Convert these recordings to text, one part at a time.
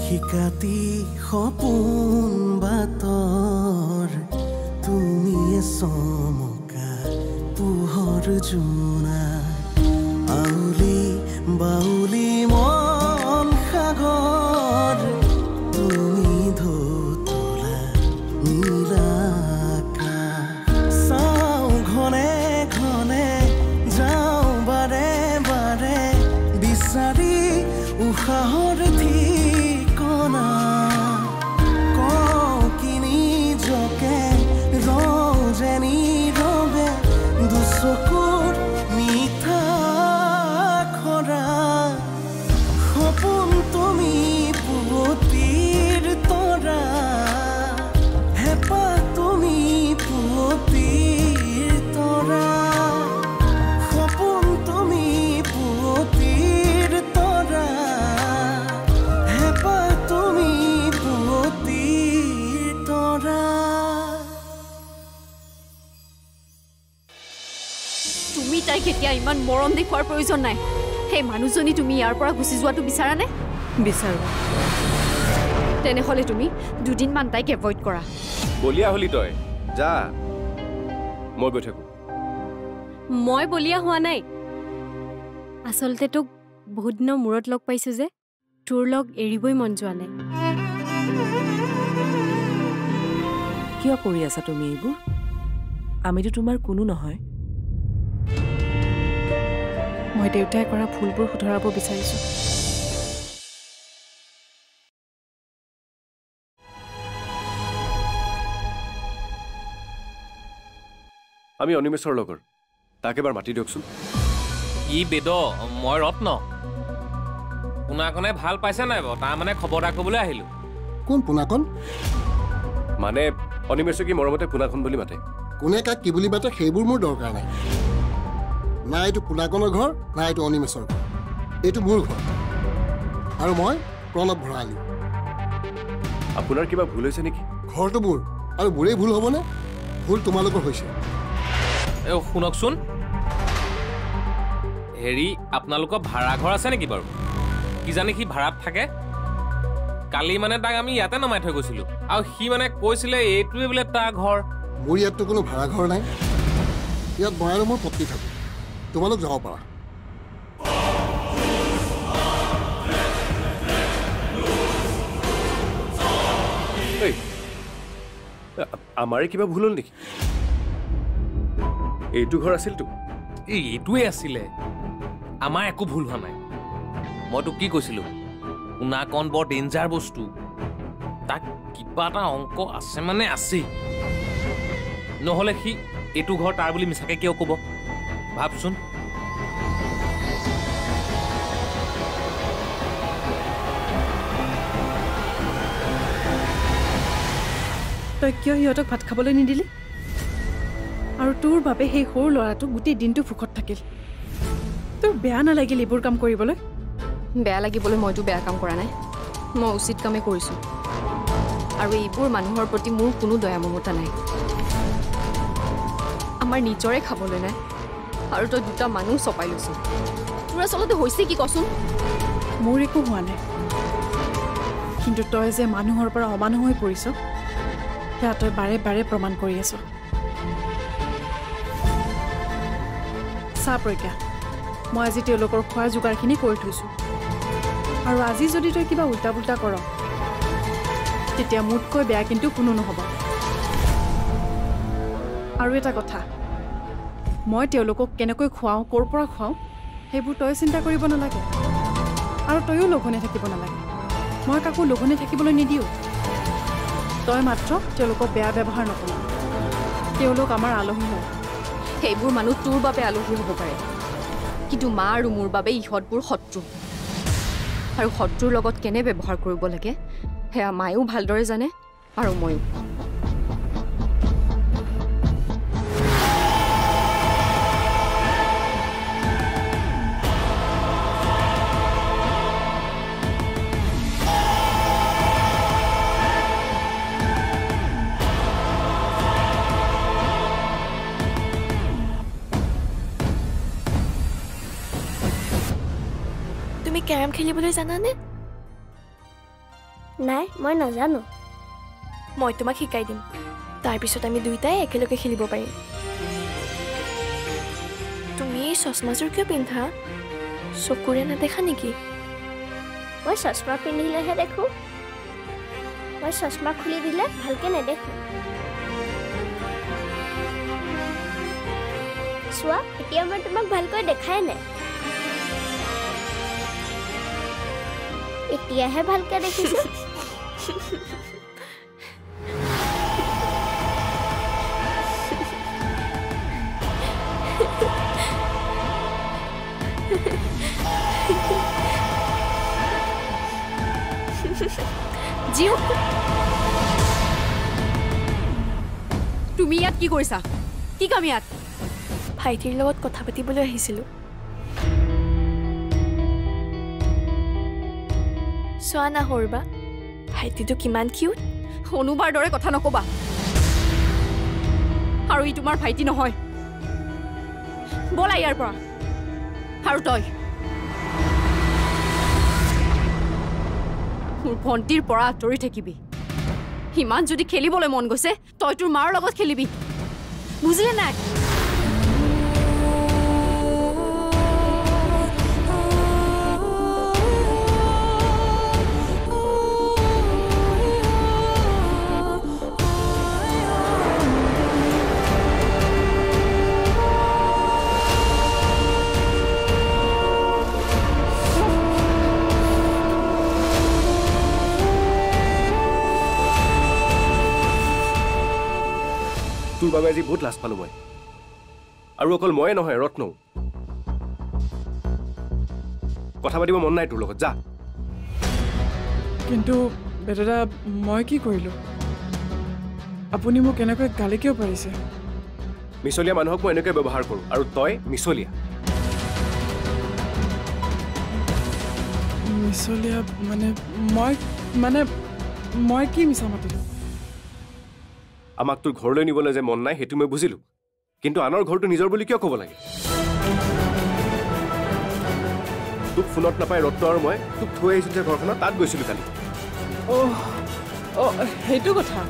শিকাতি সপোন বাতৰ তুমি চমকা পোহৰ জোনা আউলি বাউলি মন সাগৰ তুমি ধুতলা নীলা চাওঁ ঘনে ঘনে যাওঁ বাৰে বাৰে বিচাৰি উশাহৰ ঠিকনা কওঁ কিনি জকে ৰজেনি ৰবে দুচকুৰ মিঠা খৰা সপোন তুমি পুৱতিৰ তৰা হেঁপাহ তুমি পুৱতিৰ তৰা সপোন তুমি পুৱতিৰ তৰা হেঁপাহ তুমি পুৱতিৰ তৰা তুমি তাইক এতিয়া ইমান মৰম দেখুৱাৰ প্ৰয়োজন নাই সেই মানুহজনী তুমি ইয়াৰ পৰা গুচি যোৱাটো বিচাৰানে বিচাৰো তেনেহ'লে তুমি দুদিনমান তাইক এভইড কৰা বলিয়া হলি তই যা মই গৈ থাকো মই বলিয়া হোৱা নাই আচলতে তোক বহুত দিনৰ মূৰত লগ পাইছো যে তোৰ লগ এৰিবই মন যোৱা নাই কিয় কৰি আছা তুমি এইবোৰ আমিতো তোমাৰ কোনো নহয় মই দেউতাই কৰা ভুলবোৰ শুধৰাব বিচাৰিছো আমি অনিমেশৰ লগৰ তাক এবাৰ মাতি দিয়কচোন ই বেদ মই ৰত্ন পুনাকনে ভাল পাইছে নাই বাৰু তাৰ মানে খবৰ এটা ক'বলৈ আহিলো কোন পুনাকন মানে অনিমেশে কি মৰমতে পুনাকন বুলি মাতে কোনে কাক কি বুলি মাতে সেইবোৰ মোৰ দৰকাৰ নাই না এইটো পুনাকনৰ ঘৰ না এইটো অনিমেশৰ ঘৰ এইটো মোৰ ঘৰ আৰু মই প্ৰণৱ ভৰালী আপোনাৰ কিবা ভুল হৈছে নেকি ঘৰটো মোৰ আৰু মোৰেই ভুল হ'বনে ভুল তোমালোকৰ হৈছে শুনকচোন হেৰি আপোনালোকৰ ভাড়া ঘৰ আছে নেকি বাৰু কিজানি সি ভাড়াত থাকে কালি মানে তাক আমি ইয়াতে নমাই থৈ গৈছিলোঁ আৰু সি মানে কৈছিলে এইটোৱে বোলে তাৰ ঘৰ মোৰ ইয়াততো কোনো ভাড়া ঘৰ নাই ইয়াত মই আৰু মোৰ পত্নী থাকোঁ তোমালোক যাব পাৰা আমাৰে কিবা ভুল হ'ল নেকি এইটো ঘৰ আছিলতো এইটোৱে আছিলে আমাৰ একো ভুল হোৱা নাই মই তোক কি কৈছিলোঁ পুনাকন বৰ ডেঞ্জাৰ বস্তু তাক কিবা এটা অংক আছে মানে আছেই নহ'লে সি এইটো ঘৰ তাৰ বুলি মিছাকে কিয় ক'ব ভাবচোন তই কিয় সিহঁতক ভাত খাবলৈ নিদিলি আৰু তোৰ বাবে সেই সৰু ল'ৰাটো গোটেই দিনটো ভোকত থাকিল তোৰ বেয়া নালাগিল এইবোৰ কাম কৰিবলৈ বেয়া লাগিবলৈ মইতো বেয়া কাম কৰা নাই মই উচিত কামেই কৰিছোঁ আৰু এইবোৰ মানুহৰ প্ৰতি মোৰ কোনো দয়া মমতা নাই আমাৰ নিজৰে খাবলৈ নাই আৰু তই দুটা মানুহ চপাই লৈছ তোৰ আচলতে হৈছে কি কচোন মোৰ একো হোৱা নাই কিন্তু তই যে মানুহৰ পৰা অমানুহ হৈ পৰিছ সেয়া তই বাৰে বাৰে প্ৰমাণ কৰি আছ চা প্ৰজ্ঞা মই আজি তেওঁলোকৰ খোৱাৰ যোগাৰখিনি কৰি থৈছোঁ আৰু আজি যদি তই কিবা উল্টা পুল্টা কৰ তেতিয়া মোতকৈ বেয়া কিন্তু কোনো নহ'ব আৰু এটা কথা মই তেওঁলোকক কেনেকৈ খুৱাওঁ ক'ৰ পৰা খুৱাওঁ সেইবোৰ তই চিন্তা কৰিব নালাগে আৰু তইও লঘোণে থাকিব নালাগে মই কাকো লঘোণে থাকিবলৈ নিদিওঁ তই মাত্ৰ তেওঁলোকক বেয়া ব্যৱহাৰ নকৰিবি তেওঁলোক আমাৰ আলহী হয় সেইবোৰ মানুহ তোৰ বাবে আলহী হ'ব পাৰে কিন্তু মা আৰু মোৰ বাবে ইহঁতবোৰ শত্ৰু আৰু শত্ৰুৰ লগত কেনে ব্যৱহাৰ কৰিব লাগে সেয়া মায়েও ভালদৰে জানে আৰু ময়ো তুমি কেৰম খেলিবলৈ জানানে নাই মই নাজানো মই তোমাক শিকাই দিম তাৰপিছত আমি দুইটাই একেলগে খেলিব পাৰিম তুমি এই চশমাযোৰ কিয় পিন্ধা চকুৰে নেদেখা নেকি মই চশমা পিন্ধিলেহে দেখো মই চশমা খুলি দিলে ভালকে নেদেখো চোৱা এতিয়া মই তোমাক ভালকৈ দেখাই নাই এতিয়াহে ভালকে দেখিছো জিও তুমি ইয়াত কি কৰিছা কি কাম ইয়াত ভাইটিৰ লগত কথা পাতিবলৈ আহিছিলোঁ চোৱা না সৰুবা ভাইটিটো কিমান কিউট অনুবাৰ দৰে কথা নকবা আৰু ই তোমাৰ ভাইটি নহয় বলা ইয়াৰ পৰা আৰু তই মোৰ ভণ্টিৰ পৰা আঁতৰি থাকিবি ইমান যদি খেলিবলৈ মন গৈছে তই তোৰ মাৰ লগত খেলিবি বুজিলে নাই তোৰ বাবে আজি বহুত লাজ পালোঁ মই আৰু অকল ময়ে নহয় ৰত্নও কথা পাতিব মন নাই তোৰ লগত যা কিন্তু বেদাদা মই কি কৰিলোঁ আপুনি মোক এনেকৈ গালি কিয় পাৰিছে মিছলীয়া মানুহক মই এনেকৈ ব্যৱহাৰ কৰোঁ আৰু তই মিছলীয়া মিছলীয়া মই কি মিছা মাতিলোঁ আমাক তোৰ ঘৰলৈ নিবলৈ যে মন নাই সেইটো মই বুজিলোঁ কিন্তু আনৰ ঘৰটো নিজৰ বুলি কিয় ক'ব লাগে তোক ফোনত নাপাই ৰত্ন আৰু মই তোক থৈ আহিছিলোঁ যে ঘৰখনত তাত গৈছিলোঁ কালি সেইটো কথা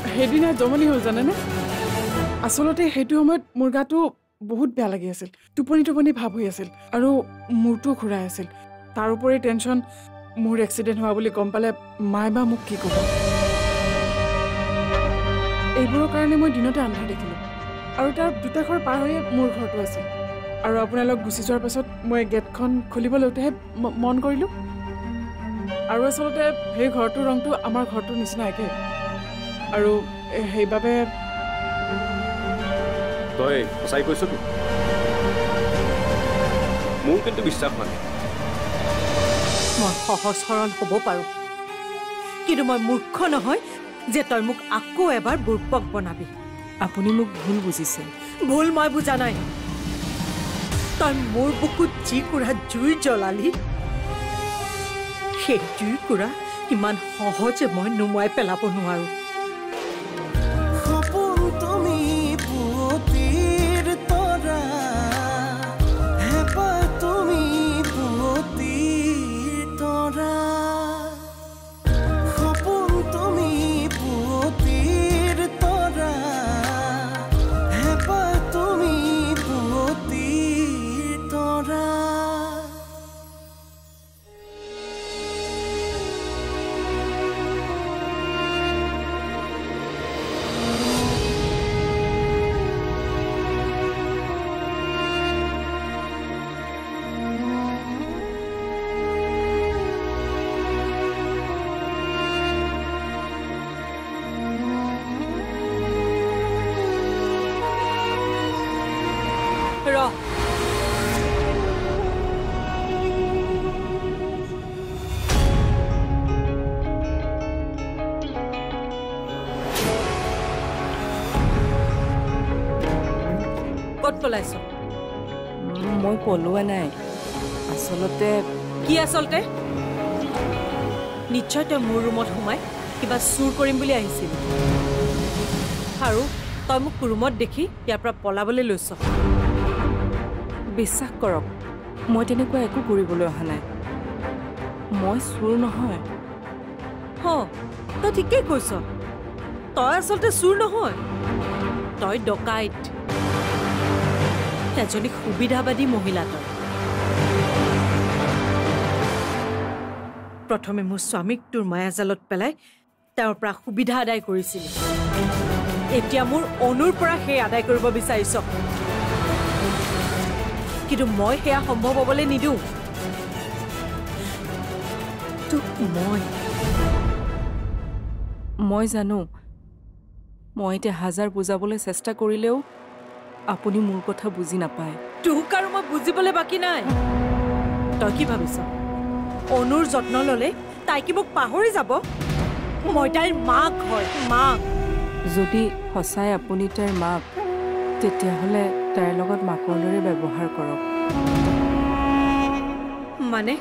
সেইদিনা জমনি হ'ল জানেনে আচলতে সেইটো সময়ত মোৰ গাটো বহুত বেয়া লাগি আছিল টোপনি ভাৱ হৈ আছিল আৰু মূৰটো ঘূৰাই আছিল তাৰ উপৰি টেনশ্যন মোৰ এক্সিডেণ্ট হোৱা বুলি গম পালে মায়ে বা মোক কি ক'ব এইবোৰৰ কাৰণে মই দিনতে আন্ধাৰ দেখিলোঁ আৰু তাৰ দুটা ঘৰ পাৰ হৈয়ে মোৰ ঘৰটো আছিল আৰু আপোনালোক গুচি যোৱাৰ পাছত মই গেটখন খুলিব লওঁতেহে মন কৰিলোঁ আৰু আচলতে সেই ঘৰটোৰ ৰংটো আমাৰ ঘৰটোৰ নিচিনা একে আৰু সেইবাবে তই সঁচাই কৈছ তো মোৰ কিন্তু বিশ্বাস হোৱা নাই মই সহজ সৰল হ'ব পাৰোঁ কিন্তু মই মূৰ্খ নহয় যে তই মোক আকৌ এবাৰ বুৰ্বক বনাবি আপুনি মোক ভুল বুজিছে ভুল মই বুজা নাই তই মোৰ বুকুত যি কুৰা জুই জ্বলালি সেই জুই কুৰা ইমান সহজে মই নুমুৱাই পেলাব নোৱাৰোঁ সপোন তুমি পুৱতিৰ তৰা হেঁপাহ তুমি পুৱতিৰ তৰা সপোন তুমি পুৱতিৰ তৰা হেঁপাহ তুমি পুৱতিৰ তৰা ক'ত পলাইছ মই পলোৱা নাই আচলতে কি আচলতে নিশ্চয় তই মোৰ ৰুমত সোমাই কিবা চুৰ কৰিম বুলি আহিছিল আৰু তই মোক ৰুমত দেখি ইয়াৰ পৰা পলাবলৈ লৈছ বিশ্বাস কৰক মই তেনেকুৱা একো কৰিবলৈ অহা নাই মই চোৰ নহয় তই ঠিকেই কৈছ তই আচলতে চুৰ নহয় তই ডকাইত এজনী সুবিধাবাদী মহিলা তই প্ৰথমে মোৰ স্বামীক তোৰ মায়াজালত পেলাই তেওঁৰ পৰা সুবিধা আদায় কৰিছিল এতিয়া মোৰ অনুৰ পৰা সেই আদায় কৰিব বিচাৰিছ কিন্তু মই সেয়া সম্ভৱ হ'বলৈ নিদিওঁ তোক মই জানো মই এতিয়া হাজাৰ বুজাবলৈ চেষ্টা কৰিলেও আপুনি মোৰ কথা বুজি নাপায় তোক আৰু মই বুজিবলৈ বাকী নাই তই কি ভাবিছ অনুৰ যত্ন ল'লে তাই কি মোক পাহৰি যাব মই তাইৰ মাক হয় মাক যদি সঁচাই আপুনি তাইৰ মাক তেতিয়াহ'লে তাইৰ লগত মাকৰ দৰে ব্যৱহাৰ কৰক মানে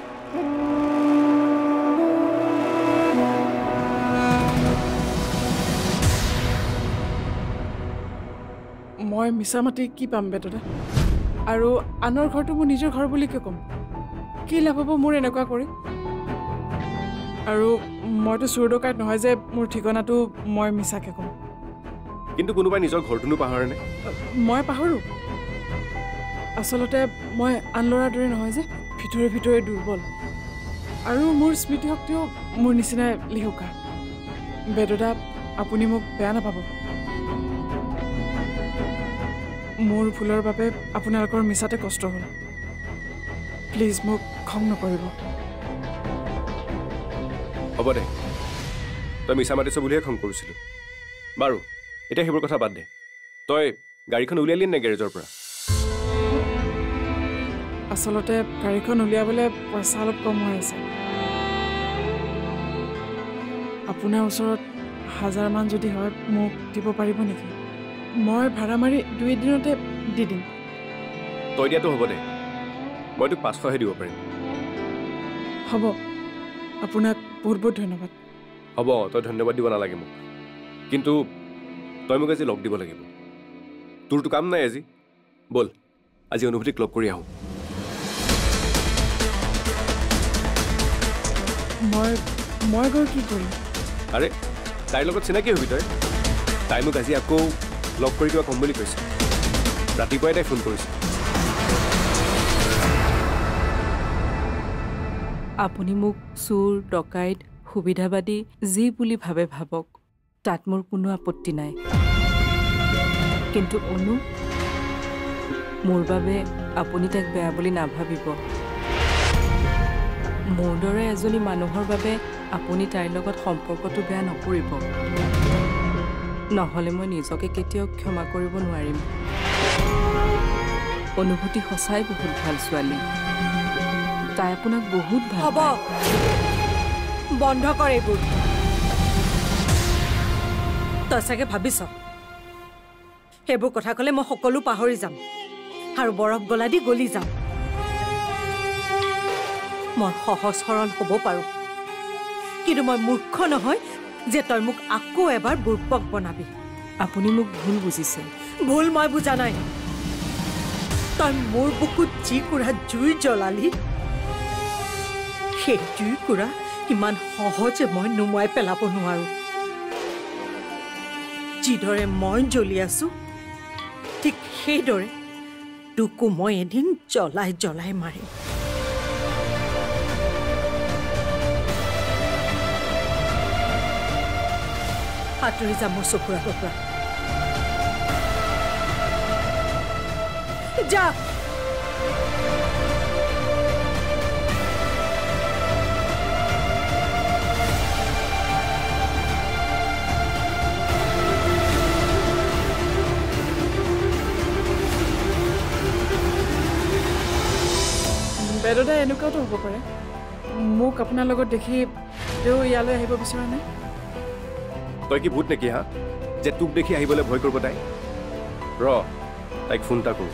মই মিছা মাতি কি পাম বেদনা আৰু আনৰ ঘৰটো মোৰ নিজৰ ঘৰ বুলি কিয় ক'ম কি লাভ হ'ব মোৰ এনেকুৱা কৰি আৰু মইতো চোৰ ডকাইত নহয় যে মোৰ ঠিকনাটো মই মিছাকৈ ক'ম কিন্তু কোনোবাই নিজৰ ঘৰটোনো পাহৰেনে মই পাহৰোঁ আচলতে মই আন ল'ৰাৰ দৰে নহয় যে ভিতৰে ভিতৰে দুৰ্বল আৰু মোৰ স্মৃতিশক্তিও মোৰ নিচিনাই লিহুকা বেদদা আপুনি মোক বেয়া নাপাব মোৰ ভুলৰ বাবে আপোনালোকৰ মিছাতে কষ্ট হ'ল প্লিজ মোক খং নকৰিব হ'ব দে তই মিছা মাতিছ বুলিহে খং কৰিছিলোঁ বাৰু এতিয়া সেইবোৰ কথা বাদ দে তই গাড়ীখন উলিয়ালি নে গেৰেজৰ পৰা আচলতে গাড়ীখন উলিয়াবলৈ পইচা অলপ কম হৈ আছে আপোনাৰ ওচৰত 1000 মান যদি হয় মোক দিব পাৰিব নেকি মই ভাড়া মাৰি 2 দিনতে দি দিম তই দিয়াতো হ'ব দে মই তোক 500হে দিব পাৰিম হ'ব আপোনাক বহুত বহুত ধন্যবাদ হ'ব তই ধন্যবাদ দিব নালাগে মোক কিন্তু তই মোক আজি লগ দিব লাগিব তোৰতো কাম নাই আজি বল আজি অনুভূতিক লগ কৰি আহোঁ মই গৈ কি কৰিম আৰে তাইৰ লগত চিনাকি হবি তই তাই মোক আজি আকৌ লগ কৰি কিবা ক'ম বুলি কৈছে ৰাতিপুৱাই তাই ফোন কৰিছে আপুনি মোক চোৰ ডকাইত সুবিধাবাদী যি বুলি ভাবে ভাবক তাত মোৰ কোনো আপত্তি নাই কিন্তু অনু মোৰ বাবে আপুনি তাক বেয়া বুলি নাভাবিব মোৰ দৰে এজনী মানুহৰ বাবে আপুনি তাইৰ লগত সম্পৰ্কটো বেয়া নকৰিব নহ'লে মই নিজকে কেতিয়াও ক্ষমা কৰিব নোৱাৰিম অনুভূতি সঁচাই বহুত ভাল ছোৱালী তাই আপোনাক বহুত ভাল হ'ব বন্ধ কৰ এইবোৰ তই চাগে ভাবিছ সেইবোৰ কথা ক'লে মই সকলো পাহৰি যাম আৰু বৰফ গলা দি গলি যাম মই সহজ সৰল হ'ব পাৰোঁ কিন্তু মই মূৰ্খ নহয় যে তই মোক আকৌ এবাৰ বুৰ্বক বনাবি আপুনি মোক ভুল বুজিছে ভুল মই বুজা নাই তই মোৰ বুকুত যি কুৰা জুই জ্বলালি সেই জুই কুৰা ইমান সহজে মই নুমুৱাই পেলাব নোৱাৰো যিদৰে মই জ্বলি আছো ঠিক সেইদৰে তোকো মই এদিন জ্বলাই জ্বলাই মাৰিম আঁতৰি যাম মোৰ চকুৰ আগৰ পৰা যা বেদদা এনেকুৱাতো হ'ব পাৰে মোক আপোনাৰ লগত দেখি তেওঁ ইয়ালৈ আহিব বিচৰা নাই তই কি ভূত নেকি হা যে তোক দেখি আহিবলৈ ভয় কৰিব তাই ৰ তাইক ফোন এটা কৰোঁ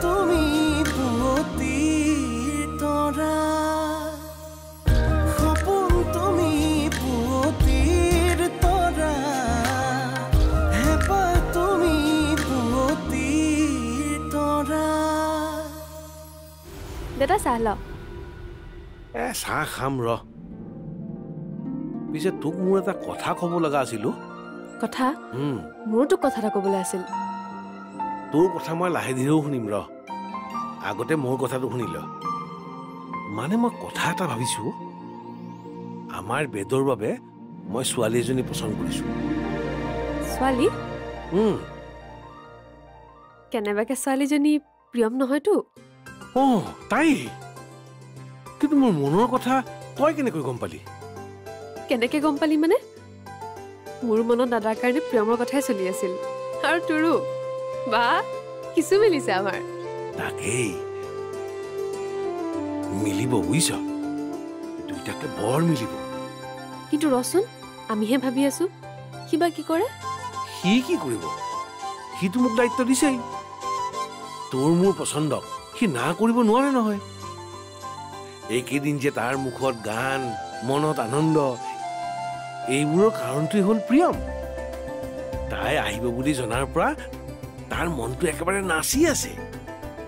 তুমি চাহ ল চাহ খাম ৰ পিছে তোক মোৰ এটা কথা ক'ব লগা আছিল কথা মোৰো তোক কথা এটা ক'বলৈ আছিল তোৰ কথা মই লাহে ধীৰেও শুনিম ৰ আগতে মোৰ কথাটো শুনি ল মানে মই কথা এটা ভাবিছো আমাৰ বেদৰ বাবে মই ছোৱালী এজনী পচন্দ কৰিছো ছোৱালী কেনেবাকে ছোৱালীজনী প্ৰিয়ম নহয়তো তাই কিন্তু মোৰ মনৰ কথা তই কেনেকৈ গম পালি কেনেকে গম পালি মানে মোৰ মনত দাদাৰ কাৰণে প্ৰিয়মৰ কথাই চলি আছিল আৰু তোৰো বা কিছু মিলিছে আমাৰ তাকেই মিলিব বুজিছ দুইটাকে বৰ মিলিব কিন্তু ৰচোন আমিহে ভাবি আছো কিবা কি কৰে সি কি কৰিব সিটো মোক দায়িত্ব দিছেই তোৰ মোৰ পচন্দক সি না কৰিব নোৱাৰে নহয় এইকেইদিন যে তাৰ মুখত গান মনত আনন্দ এইবোৰৰ কাৰণটোৱে হ'ল প্ৰিয়ম তাই আহিব বুলি জনাৰ পৰা তাৰ মনটো একেবাৰে নাচি আছে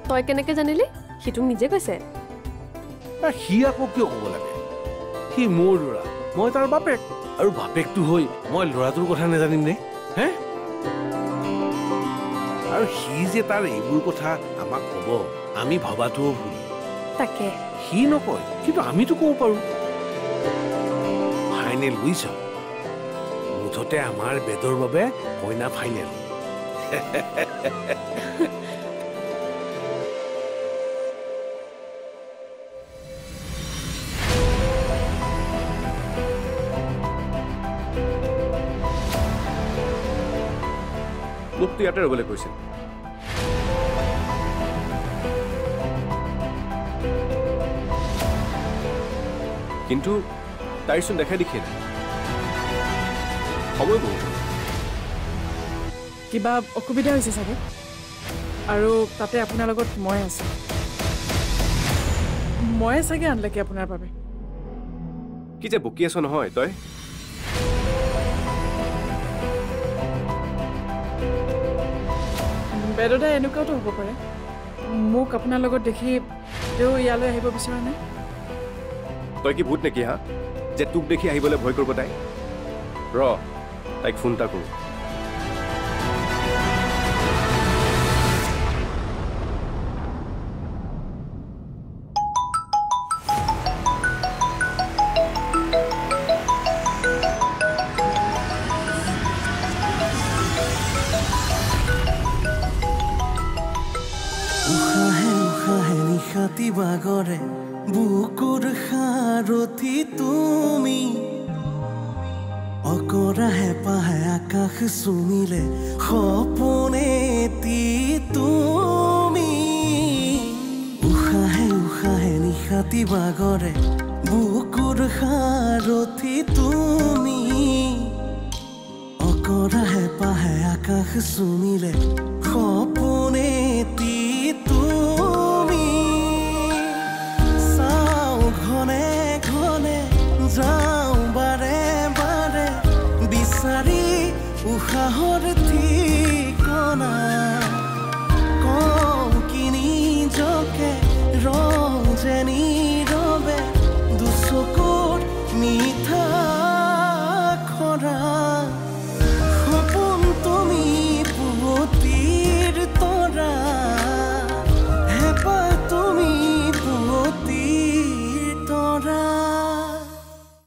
তই কেনেকে জানিলি সি তোক নিজে কৈছে সি আকৌ কিয় ক'ব লাগে সি মোৰ ল'ৰা মই তাৰ বাপেক আৰু বাপেকটো হৈ মই ল'ৰাটোৰ কথা নাজানিম নে হে আৰু সি যে তাৰ এইবোৰ কথা আমাক ক'ব আমি ভবাটোও ভুল তাকে সি নকয় কিন্তু আমিতো ক'ব পাৰো ফাইনেল বুজিছ মুঠতে আমাৰ বেদৰ বাবে কইনা ফাইনেল মোকতো ইয়াতে ৰ'বলৈ কৈছিল কিন্তু তাইৰচোন দেখাই দেখিয়ে নাই সময় বহুত কিবা অসুবিধা হৈছে চাগে আৰু তাতে আপোনাৰ লগত মই আছোঁ ময়ে চাগে আনলাকি আপোনাৰ বাবে কি যে বকি আছ নহয় তই বেদদা এনেকুৱাতো হ'ব পাৰে মোক আপোনাৰ লগত দেখি তেওঁ ইয়ালৈ আহিব বিচৰা নাই তই কি ভূত নেকি হা যে তোক দেখি আহিবলৈ ভয় কৰিব তাই ৰ তাইক ফোন এটা কৰোঁ বাগৰে বুকুৰ সাৰথি তুমি অকৰা হেঁপাহে আকাশ চুমিলে সপোনেতি তুমি উশাহে উশাহে নিশাতি বাগৰে বুকুৰ সাৰথি তুমি অকৰা হেঁপাহে আকাশ চুমিলে